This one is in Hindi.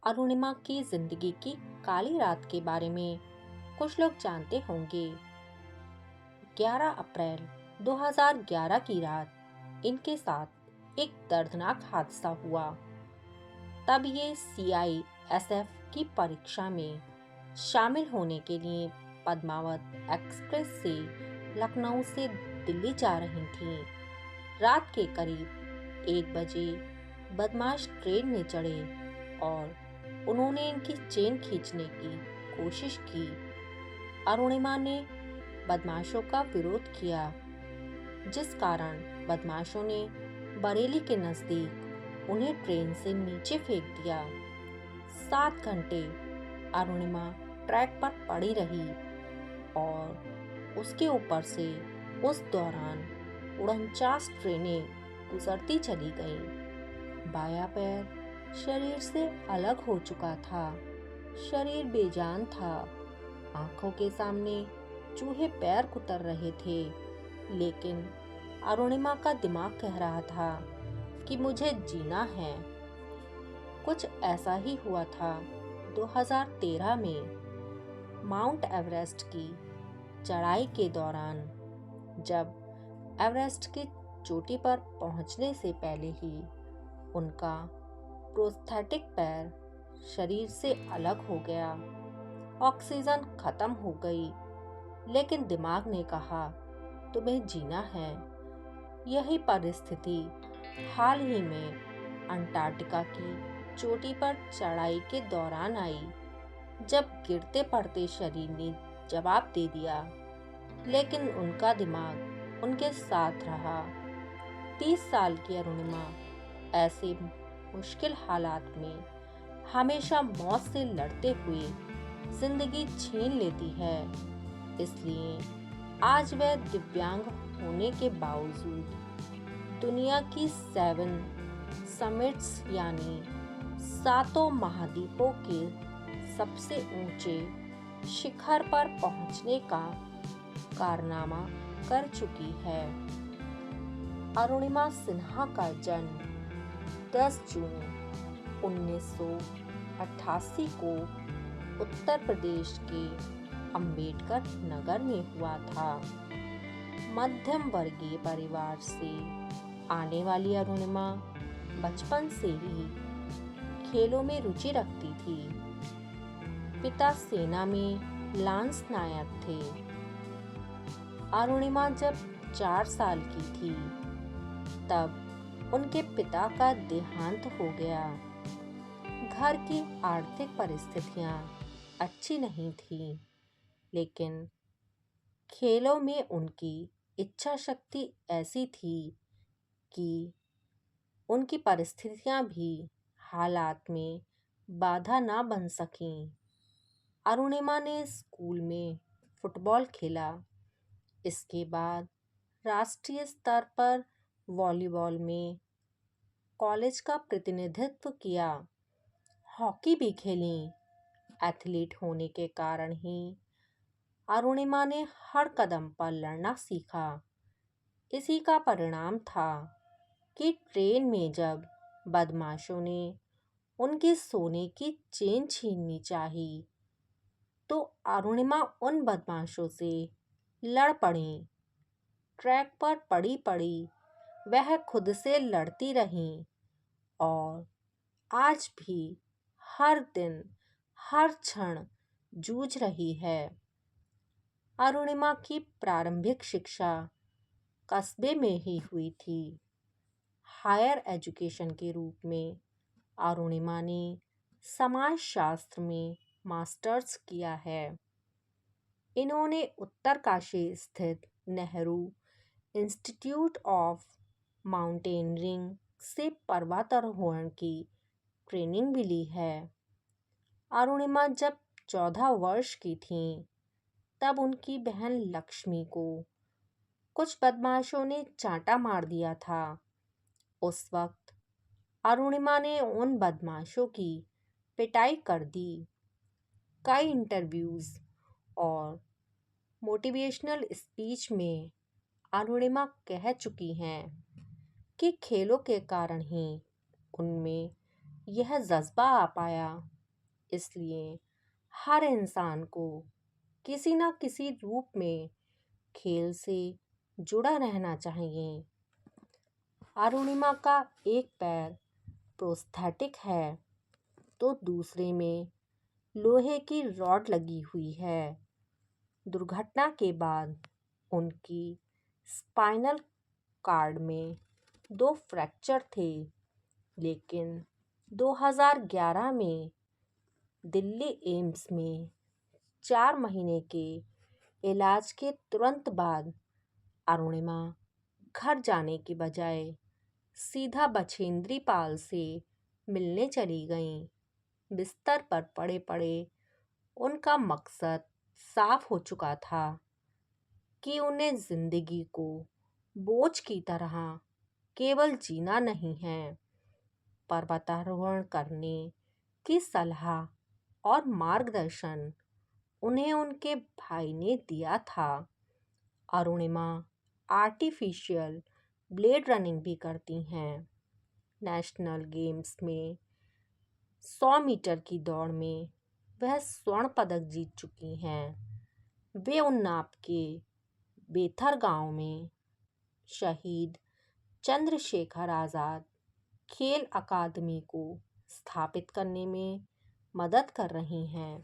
अरुणिमा की जिंदगी की काली रात के बारे में कुछ लोग जानते होंगे। 11 अप्रैल 2011 की रात इनके साथ एक दर्दनाक हादसा हुआ। तब ये CISF की परीक्षा में शामिल होने के लिए पद्मावत एक्सप्रेस से लखनऊ से दिल्ली जा रही थीं। रात के करीब 1 बजे बदमाश ट्रेन में चढ़े और उन्होंने इनकी चेन खींचने की कोशिश की। अरुणिमा ने बदमाशों का विरोध किया, जिस कारण बदमाशों ने बरेली के नजदीक उन्हें ट्रेन से नीचे फेंक दिया। 7 घंटे अरुणिमा ट्रैक पर पड़ी रही और उसके ऊपर से उस दौरान 49 ट्रेनें गुजरती चली गईं। बायां पैर शरीर से अलग हो चुका था, शरीर बेजान था। आंखों के सामने चूहे पैर कुतर रहे थे, लेकिन अरुणिमा का दिमाग कह रहा था कि मुझे जीना है। कुछ ऐसा ही हुआ था 2013 में माउंट एवरेस्ट की चढ़ाई के दौरान, जब एवरेस्ट की चोटी पर पहुंचने से पहले ही उनका प्रोस्थेटिक पैर शरीर से अलग हो गया। ऑक्सीजन खत्म हो गई, लेकिन दिमाग ने कहा तुम्हें जीना है। यही परिस्थिति हाल ही में अंटार्कटिका की चोटी पर चढ़ाई के दौरान आई, जब गिरते पड़ते शरीर ने जवाब दे दिया, लेकिन उनका दिमाग उनके साथ रहा। 30 साल की अरुणिमा ऐसे मुश्किल हालात में हमेशा मौत से लड़ते हुए जिंदगी छीन लेती है। इसलिए आज वह दिव्यांग होने के बावजूद दुनिया की 7 समिट्स यानी 7 महाद्वीपों के सबसे ऊंचे शिखर पर पहुंचने का कारनामा कर चुकी है। अरुणिमा सिन्हा का जन्म 10 जून 1988 को उत्तर प्रदेश के अंबेडकर नगर में हुआ था। मध्यम वर्गीय परिवार से आने वाली अरुणिमा बचपन से ही खेलों में रुचि रखती थी। पिता सेना में लांस नायक थे। अरुणिमा जब 4 साल की थी, तब उनके पिता का देहांत हो गया। घर की आर्थिक परिस्थितियां अच्छी नहीं थी, लेकिन खेलों में उनकी इच्छा शक्ति ऐसी थी कि उनकी परिस्थितियां भी हालात में बाधा ना बन सकीं। अरुणिमा ने स्कूल में फुटबॉल खेला। इसके बाद राष्ट्रीय स्तर पर वॉलीबॉल में कॉलेज का प्रतिनिधित्व किया। हॉकी भी खेली। एथलीट होने के कारण ही अरुणिमा ने हर कदम पर लड़ना सीखा। इसी का परिणाम था कि ट्रेन में जब बदमाशों ने उनकी सोने की चेन छीननी चाही, तो अरुणिमा उन बदमाशों से लड़ पड़ी। ट्रैक पर पड़ी पड़ी वह खुद से लड़ती रहीं और आज भी हर दिन हर क्षण जूझ रही है। अरुणिमा की प्रारंभिक शिक्षा कस्बे में ही हुई थी। हायर एजुकेशन के रूप में अरुणिमा ने समाजशास्त्र में मास्टर्स किया है। इन्होंने उत्तरकाशी स्थित नेहरू इंस्टीट्यूट ऑफ माउंटेनियरिंग से पर्वतारोहण की ट्रेनिंग भी ली है। अरुणिमा जब 14 वर्ष की थीं, तब उनकी बहन लक्ष्मी को कुछ बदमाशों ने चांटा मार दिया था। उस वक्त अरुणिमा ने उन बदमाशों की पिटाई कर दी। कई इंटरव्यूज और मोटिवेशनल स्पीच में अरुणिमा कह चुकी हैं कि खेलों के कारण ही उनमें यह जज्बा आ पाया। इसलिए हर इंसान को किसी न किसी रूप में खेल से जुड़ा रहना चाहिए। अरुणिमा का एक पैर प्रोस्थेटिक है तो दूसरे में लोहे की रॉड लगी हुई है। दुर्घटना के बाद उनकी स्पाइनल कार्ड में 2 फ्रैक्चर थे, लेकिन 2011 में दिल्ली एम्स में 4 महीने के इलाज के तुरंत बाद अरुणिमा घर जाने के बजाय सीधा बछेंद्री पाल से मिलने चली गईं। बिस्तर पर पड़े पड़े उनका मकसद साफ हो चुका था कि उन्हें जिंदगी को बोझ की तरह केवल जीना नहीं है। पर्वतारोहण करने की सलाह और मार्गदर्शन उन्हें उनके भाई ने दिया था। अरुणिमा आर्टिफिशियल ब्लेड रनिंग भी करती हैं। नेशनल गेम्स में 100 मीटर की दौड़ में वह स्वर्ण पदक जीत चुकी हैं। वे उन्नाव के बेथर गांव में शहीद चंद्रशेखर आज़ाद खेल अकादमी को स्थापित करने में मदद कर रही हैं।